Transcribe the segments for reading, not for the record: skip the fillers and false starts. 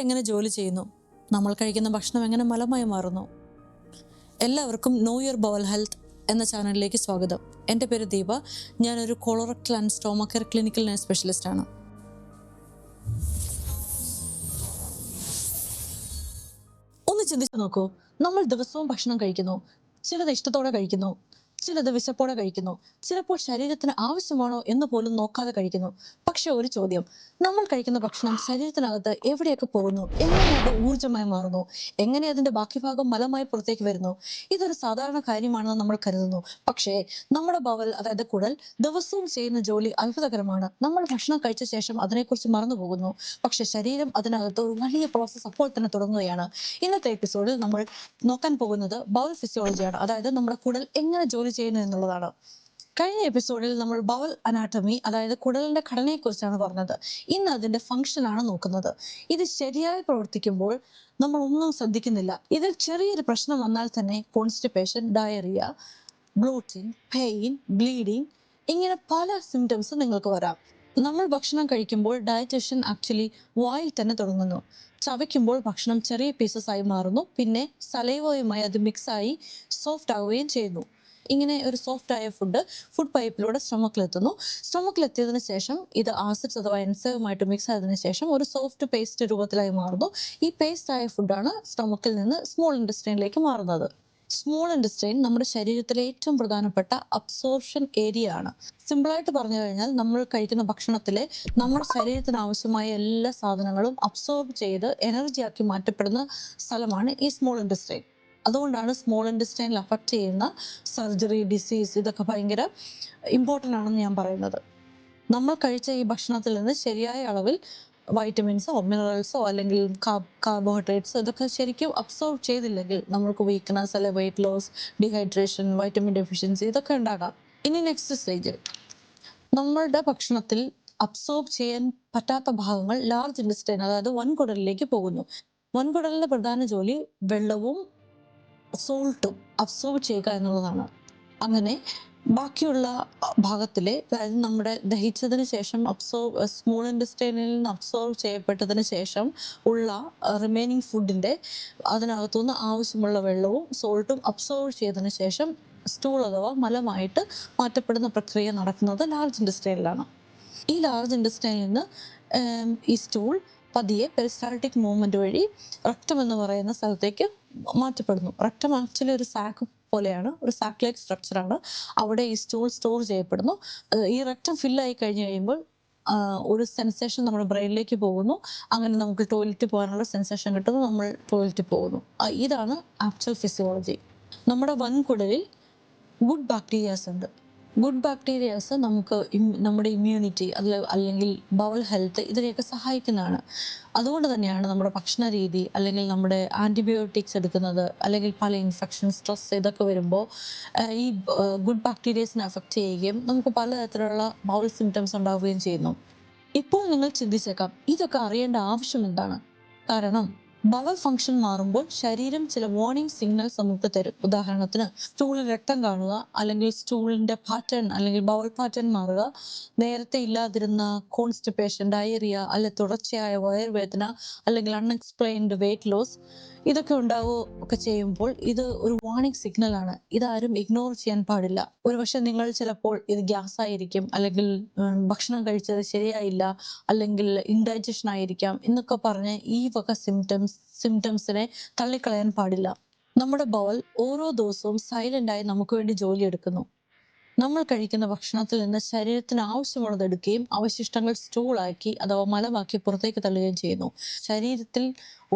എങ്ങനെ ജോലി ചെയ്യുന്നു? നമ്മൾ കഴിക്കുന്ന ഭക്ഷണം എങ്ങനെ മലമായി മാറുന്നു? എല്ലാവർക്കും നോ യുവർ ബവൽ ഹെൽത്ത് എന്ന ചാനലിലേക്ക് സ്വാഗതം. എൻ്റെ പേര് ദീപ. ഞാനൊരു colorectal and stomach care clinical nurse സ്പെഷ്യലിസ്റ്റാണ്. ഒന്ന് ചിന്തിച്ചു നോക്കൂ, നമ്മൾ ദിവസവും ഭക്ഷണം കഴിക്കുന്നു. ചിലത് ഇഷ്ടത്തോടെ കഴിക്കുന്നു, ചിലത് വിശപ്പോടെ കഴിക്കുന്നു, ചിലപ്പോൾ ശരീരത്തിന് ആവശ്യമാണോ എന്ന് പോലും നോക്കാതെ കഴിക്കുന്നു. പക്ഷെ ഒരു ചോദ്യം, നമ്മൾ കഴിക്കുന്ന ഭക്ഷണം ശരീരത്തിനകത്ത് എവിടെയൊക്കെ പോകുന്നു? എങ്ങനെ അത് ഊർജ്ജമായി മാറുന്നു? എങ്ങനെ അതിന്റെ ബാക്കി ഭാഗം മലമായി പുറത്തേക്ക് വരുന്നു? ഇതൊരു സാധാരണ കാര്യമാണെന്ന് നമ്മൾ കരുതുന്നു. പക്ഷേ നമ്മുടെ ബവൽ, അതായത് കുടൽ, ദിവസവും ചെയ്യുന്ന ജോലി അത്ഭുതകരമാണ്. നമ്മൾ ഭക്ഷണം കഴിച്ച ശേഷം അതിനെക്കുറിച്ച് മറന്നു പോകുന്നു. പക്ഷെ ശരീരം അതിനകത്ത് ഒരു വലിയ പ്രോസസ്സ് അപ്പോൾ തന്നെ തുടങ്ങുകയാണ്. ഇന്നത്തെ എപ്പിസോഡിൽ നമ്മൾ നോക്കാൻ പോകുന്നത് ബവൽ ഫിസിയോളജിയാണ്, അതായത് നമ്മുടെ കുടൽ എങ്ങനെ ജോലി ചെയ്യുന്നു എന്നുള്ളതാണ്. കഴിഞ്ഞ എപ്പിസോഡിൽ നമ്മൾ ബവൽ അനാട്ടമി, അതായത് കുടലിന്റെ ഘടനയെക്കുറിച്ചാണ് പറഞ്ഞത്. ഇന്ന് അതിന്റെ ഫംഗ്ഷൻ ആണ് നോക്കുന്നത്. ഇത് ശരിയായി പ്രവർത്തിക്കുമ്പോൾ നമ്മൾ ഒന്നും ശ്രദ്ധിക്കുന്നില്ല. ഇതിൽ ചെറിയൊരു പ്രശ്നം വന്നാൽ തന്നെ constipation, diarrhoea, bloating, pain, bleeding, ഇങ്ങനെ പല സിംറ്റംസും നിങ്ങൾക്ക് വരാം. നമ്മൾ ഭക്ഷണം കഴിക്കുമ്പോൾ ഡയറ്റേഷൻ ആക്ച്വലി വായിൽ തന്നെ തുടങ്ങുന്നു. ചവയ്ക്കുമ്പോൾ ഭക്ഷണം ചെറിയ പീസസ് ആയി മാറുന്നു. പിന്നെ സലൈവയുമായി അത് മിക്സായി സോഫ്റ്റ് ആവുകയും ചെയ്യുന്നു. ഇങ്ങനെ ഒരു സോഫ്റ്റ് ആയ ഫുഡ് പൈപ്പിലൂടെ സ്റ്റൊമക്കിലെത്തുന്നു. സ്റ്റൊമക്കിലെത്തിയതിനു ശേഷം ഇത് ആസിഡ്സ് അഥവാ എൻസൈമുമായിട്ട് മിക്സ് ആയതിനു ശേഷം ഒരു സോഫ്റ്റ് പേസ്റ്റ് രൂപത്തിലായി മാറുന്നു. ഈ പേസ്റ്റ് ആയ ഫുഡാണ് സ്റ്റൊമക്കിൽ നിന്ന് സ്മോൾ ഇൻറ്റെസ്റ്റൈനിലേക്ക് മാറുന്നത്. സ്മോൾ ഇൻറ്റെസ്റ്റൈൻ നമ്മുടെ ശരീരത്തിലെ ഏറ്റവും പ്രധാനപ്പെട്ട അബ്സോർപ്ഷൻ ഏരിയ ആണ്. സിമ്പിളായിട്ട് പറഞ്ഞു കഴിഞ്ഞാൽ, നമ്മൾ കഴിക്കുന്ന ഭക്ഷണത്തിലെ നമ്മുടെ ശരീരത്തിന് ആവശ്യമായ എല്ലാ സാധനങ്ങളും അബ്സോർബ് ചെയ്ത് എനർജിയാക്കി മാറ്റപ്പെടുന്ന സ്ഥലമാണ് ഈ സ്മോൾ ഇൻറ്റെസ്റ്റൈൻ. അതുകൊണ്ടാണ് സ്മോൾ ഇൻറ്റെസ്റ്റൈനിൽ അഫക്റ്റ് ചെയ്യുന്ന സർജറി, ഡിസീസ്, ഇതൊക്കെ ഭയങ്കര ഇമ്പോർട്ടൻ്റ് ആണെന്ന് ഞാൻ പറയുന്നത്. നമ്മൾ കഴിച്ച ഈ ഭക്ഷണത്തിൽ നിന്ന് ശരിയായ അളവിൽ വൈറ്റമിൻസോ മിനറൽസോ അല്ലെങ്കിൽ കാർബോഹൈഡ്രേറ്റ്സ് ഇതൊക്കെ ശരിക്കും അബ്സോർബ് ചെയ്തില്ലെങ്കിൽ നമ്മൾക്ക് വീക്ക്നെസ്, അല്ലെ weight loss, dehydration, vitamin deficiency ഇതൊക്കെ ഉണ്ടാകാം. ഇനി നെക്സ്റ്റ് സ്റ്റേജ്, നമ്മളുടെ ഭക്ഷണത്തിൽ അബ്സോർബ് ചെയ്യാൻ പറ്റാത്ത ഭാഗങ്ങൾ ലാർജ് ഇൻറ്റെസ്റ്റൈൻ, അതായത് വൻകുടലിലേക്ക് പോകുന്നു. വൻകുടലിന്റെ പ്രധാന ജോലി വെള്ളവും സോൾട്ടും അബ്സോർബ് ചെയ്യുക എന്നുള്ളതാണ്. അങ്ങനെ ബാക്കിയുള്ള ഭാഗത്തിലെ, അതായത് നമ്മുടെ ദഹിച്ചതിന് ശേഷം സ്മോൾ ഇൻറ്റെസ്റ്റൈനിൽ നിന്ന് അബ്സോർബ് ചെയ്യപ്പെട്ടതിന് ശേഷം ഉള്ള റിമൈനിങ് ഫുഡിൻ്റെ അതിനകത്തുനിന്ന് ആവശ്യമുള്ള വെള്ളവും സോൾട്ടും അബ്സോർബ് ചെയ്തതിന് ശേഷം സ്റ്റൂൾ അഥവാ മലമായിട്ട് മാറ്റപ്പെടുന്ന പ്രക്രിയ നടക്കുന്നത് ലാർജ് ഇൻറ്റെസ്റ്റൈനിലാണ്. ഈ ലാർജ് ഇൻറ്റെസ്റ്റൈനിൽ നിന്ന് ഈ സ്റ്റൂൾ പതിയെ പെരിസ്റ്റാൾട്ടിക് മൂവ്മെന്റ് വഴി റക്റ്റം എന്ന് പറയുന്ന സ്ഥലത്തേക്ക് മാറ്റപ്പെടുന്നു. റക്റ്റം ആക്ച്വലി ഒരു സാക്ക് പോലെയാണ്, ഒരു സാക്ക് ലൈക്ക് സ്ട്രക്ചറാണ്. അവിടെ ഈ സ്റ്റൂൾ സ്റ്റോർ ചെയ്യപ്പെടുന്നു. ഈ റക്റ്റം ഫില്ലായി കഴിഞ്ഞ് കഴിയുമ്പോൾ ഒരു സെൻസേഷൻ നമ്മുടെ ബ്രെയിനിലേക്ക് പോകുന്നു. അങ്ങനെ നമുക്ക് ടോയ്ലറ്റിൽ പോകാനുള്ള സെൻസേഷൻ കിട്ടുന്നു, നമ്മൾ ടോയ്ലറ്റിൽ പോകുന്നു. ഇതാണ് ആക്ച്വൽ ഫിസിയോളജി. നമ്മുടെ വൻകുടലിൽ ഗുഡ് ബാക്ടീരിയാസ് ഉണ്ട്. ഗുഡ് ബാക്ടീരിയാസ് നമുക്ക് നമ്മുടെ ഇമ്മ്യൂണിറ്റി അല്ലെങ്കിൽ ബവൽ ഹെൽത്ത് ഇതിനെയൊക്കെ സഹായിക്കുന്നതാണ്. അതുകൊണ്ട് തന്നെയാണ് നമ്മുടെ ഭക്ഷണ രീതി, അല്ലെങ്കിൽ നമ്മുടെ ആൻറ്റിബയോട്ടിക്സ് എടുക്കുന്നത്, അല്ലെങ്കിൽ പല ഇൻഫെക്ഷൻ, സ്ട്രെസ് ഇതൊക്കെ വരുമ്പോൾ ഈ ഗുഡ് ബാക്ടീരിയസിനെ അഫക്റ്റ് ചെയ്യുകയും നമുക്ക് പലതരത്തിലുള്ള ബവൽ സിംറ്റംസ് ഉണ്ടാവുകയും ചെയ്യുന്നു. ഇപ്പോൾ നിങ്ങൾ ചിന്തിച്ചേക്കാം, ഇതൊക്കെ അറിയേണ്ട ആവശ്യം എന്താണ്? കാരണം ബവൽ ഫംഗ്ഷൻ മാറുമ്പോൾ ശരീരം ചില വാർണിംഗ് സിഗ്നൽസ് നമുക്ക് തരും. ഉദാഹരണത്തിന് സ്റ്റൂളിൽ രക്തം കാണുക, അല്ലെങ്കിൽ സ്റ്റൂളിന്റെ പാറ്റേൺ അല്ലെങ്കിൽ ബവൽ പാറ്റേൺ മാറുക, നേരത്തെ ഇല്ലാതിരുന്ന കോൺസ്റ്റിപ്പേഷൻ, ഡയറിയ, അല്ലെ തുടർച്ചയായ വയറുവേദന, അല്ലെങ്കിൽ അൺഎക്സ്പ്ലെയിൻഡ് വെയിറ്റ് ലോസ്, ഇതൊക്കെ ഉണ്ടാവുകയൊക്കെ ചെയ്യുമ്പോൾ ഇത് ഒരു വാർണിംഗ് സിഗ്നലാണ്. ഇതാരും ഇഗ്നോർ ചെയ്യാൻ പാടില്ല. ഒരുപക്ഷെ നിങ്ങൾ ചിലപ്പോൾ ഇത് ഗ്യാസ് ആയിരിക്കും, അല്ലെങ്കിൽ ഭക്ഷണം കഴിച്ചത് ശരിയായില്ല, അല്ലെങ്കിൽ ഇൻഡൈജഷൻ ആയിരിക്കാം എന്നൊക്കെ പറഞ്ഞ് ഈ വക സിംറ്റംസിനെ തള്ളിക്കളയാൻ പാടില്ല. നമ്മുടെ ബവൽ ഓരോ ദിവസവും സൈലന്റായി നമുക്ക് വേണ്ടി ജോലി എടുക്കുന്നു. നമ്മൾ കഴിക്കുന്ന ഭക്ഷണത്തിൽ നിന്ന് ശരീരത്തിന് ആവശ്യമുള്ളത് എടുക്കുകയും അവശിഷ്ടങ്ങൾ സ്റ്റൂളാക്കി അഥവാ മലമാക്കി പുറത്തേക്ക് തള്ളുകയും ചെയ്യുന്നു. ശരീരത്തിൽ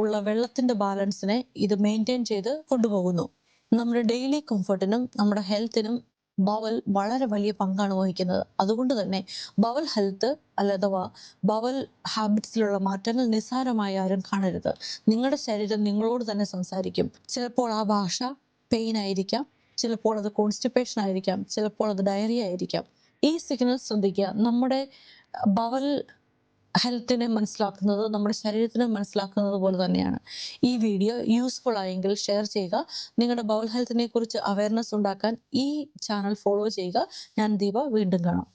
ഉള്ള വെള്ളത്തിന്റെ ബാലൻസിനെ ഇത് മെയിൻറ്റെയിൻ ചെയ്ത് കൊണ്ടുപോകുന്നു. നമ്മുടെ ഡെയിലി കംഫർട്ടിനും നമ്മുടെ ഹെൽത്തിനും ബവൽ വളരെ വലിയ പങ്കാണ് വഹിക്കുന്നത്. അതുകൊണ്ട് തന്നെ ബവൽ ഹെൽത്ത് അഥവാ ബവൽ ഹാബിറ്റ്സിലുള്ള മാറ്റങ്ങൾ നിസ്സാരമായി ആരും കാണരുത്. നിങ്ങളുടെ ശരീരം നിങ്ങളോട് തന്നെ സംസാരിക്കും. ചിലപ്പോൾ ആ ഭാഷ പെയിൻ ആയിരിക്കാം, ചിലപ്പോൾ അത് കോൺസ്റ്റിപ്പേഷൻ ആയിരിക്കാം, ചിലപ്പോൾ അത് ഡയറിയ ആയിരിക്കാം. ഈ സിഗ്നൽ ശ്രദ്ധിക്കുക. നമ്മുടെ ബവൽ ഹെൽത്തിനെ മനസ്സിലാക്കുന്നത് നമ്മുടെ ശരീരത്തിനെ മനസ്സിലാക്കുന്നത് പോലെ തന്നെയാണ്. ഈ വീഡിയോ യൂസ്ഫുൾ ആയെങ്കിൽ ഷെയർ ചെയ്യുക. നിങ്ങളുടെ ബവൽ ഹെൽത്തിനെ കുറിച്ച് അവയർനെസ് ഉണ്ടാക്കാൻ ഈ ചാനൽ ഫോളോ ചെയ്യുക. ഞാൻ ദീപ, വീണ്ടും കാണാം.